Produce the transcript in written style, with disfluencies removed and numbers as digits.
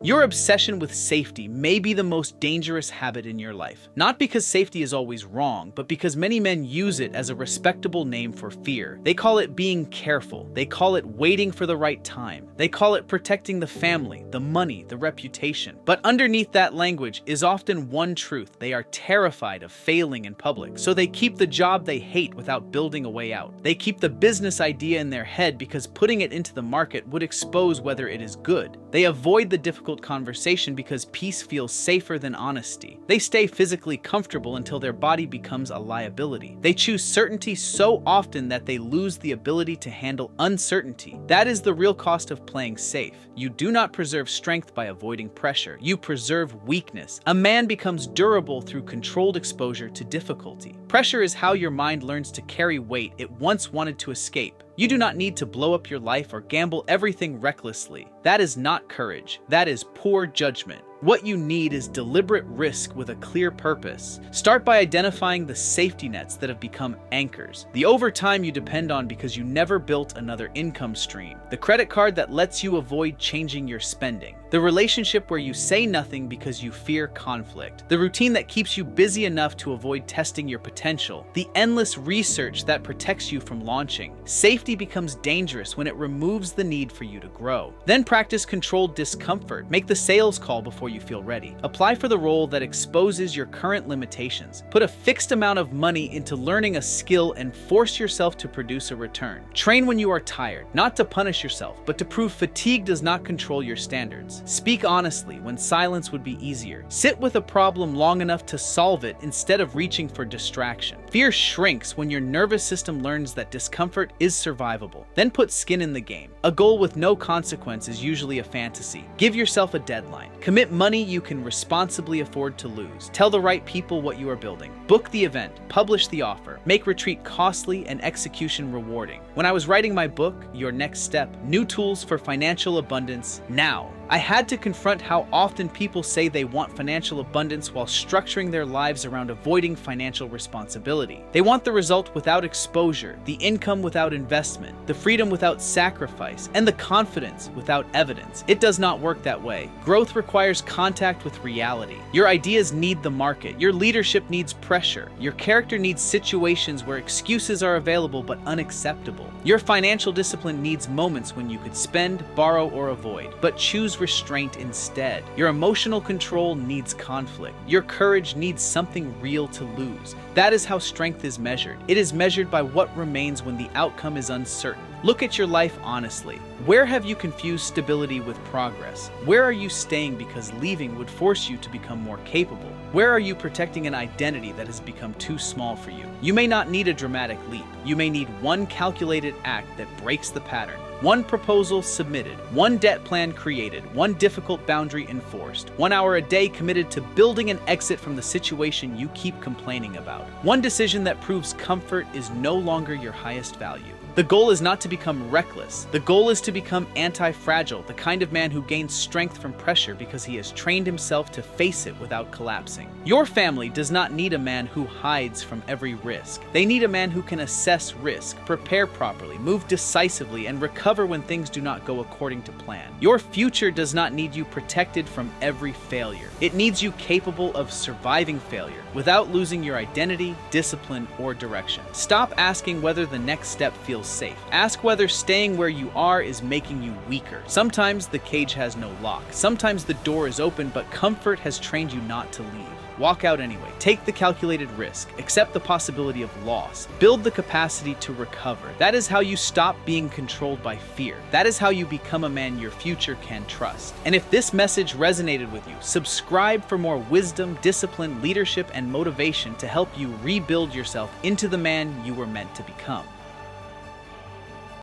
Your obsession with safety may be the most dangerous habit in your life. Not because safety is always wrong, but because many men use it as a respectable name for fear. They call it being careful. They call it waiting for the right time. They call it protecting the family, the money, the reputation. But underneath that language is often one truth. They are terrified of failing in public, so they keep the job they hate without building a way out. They keep the business idea in their head because putting it into the market would expose whether it is good. They avoid the difficult conversation because peace feels safer than honesty. They stay physically comfortable until their body becomes a liability. They choose certainty so often that they lose the ability to handle uncertainty. That is the real cost of playing safe. You do not preserve strength by avoiding pressure. You preserve weakness. A man becomes durable through controlled exposure to difficulty. Pressure is how your mind learns to carry weight it once wanted to escape. You do not need to blow up your life or gamble everything recklessly. That is not courage. That is poor judgment. What you need is deliberate risk with a clear purpose. Start by identifying the safety nets that have become anchors. The overtime you depend on because you never built another income stream. The credit card that lets you avoid changing your spending. The relationship where you say nothing because you fear conflict. The routine that keeps you busy enough to avoid testing your potential. The endless research that protects you from launching. Safety becomes dangerous when it removes the need for you to grow. Then practice controlled discomfort. Make the sales call before you feel ready. Apply for the role that exposes your current limitations. Put a fixed amount of money into learning a skill and force yourself to produce a return. Train when you are tired, not to punish yourself, but to prove fatigue does not control your standards. Speak honestly when silence would be easier. Sit with a problem long enough to solve it instead of reaching for distraction. Fear shrinks when your nervous system learns that discomfort is survivable. Then put skin in the game. A goal with no consequence is usually a fantasy. Give yourself a deadline. Commit money you can responsibly afford to lose. Tell the right people what you are building. Book the event. Publish the offer. Make retreat costly and execution rewarding. When I was writing my book, Your Next Step, New Tools for Financial Abundance Now, I had to confront how often people say they want financial abundance while structuring their lives around avoiding financial responsibility. They want the result without exposure, the income without investment, the freedom without sacrifice, and the confidence without evidence. It does not work that way. Growth requires contact with reality. Your ideas need the market. Your leadership needs pressure. Your character needs situations where excuses are available but unacceptable. Your financial discipline needs moments when you could spend, borrow, or avoid, but choose restraint instead. Your emotional control needs conflict. Your courage needs something real to lose. That is how strength is measured. It is measured by what remains when the outcome is uncertain. Look at your life honestly. Where have you confused stability with progress? Where are you staying because leaving would force you to become more capable? Where are you protecting an identity that has become too small for you? You may not need a dramatic leap. You may need one calculated act that breaks the pattern. One proposal submitted, one debt plan created, one difficult boundary enforced, 1 hour a day committed to building an exit from the situation you keep complaining about. One decision that proves comfort is no longer your highest value. The goal is not to become reckless. The goal is to become anti-fragile, the kind of man who gains strength from pressure because he has trained himself to face it without collapsing. Your family does not need a man who hides from every risk. They need a man who can assess risk, prepare properly, move decisively, and recover when things do not go according to plan. Your future does not need you protected from every failure. It needs you capable of surviving failure without losing your identity, discipline, or direction. Stop asking whether the next step feels safe. Ask whether staying where you are is making you weaker. Sometimes the cage has no lock. Sometimes the door is open, but comfort has trained you not to leave. Walk out anyway. Take the calculated risk. Accept the possibility of loss. Build the capacity to recover. That is how you stop being controlled by fear. That is how you become a man your future can trust. And if this message resonated with you, subscribe for more wisdom, discipline, leadership, and motivation to help you rebuild yourself into the man you were meant to become.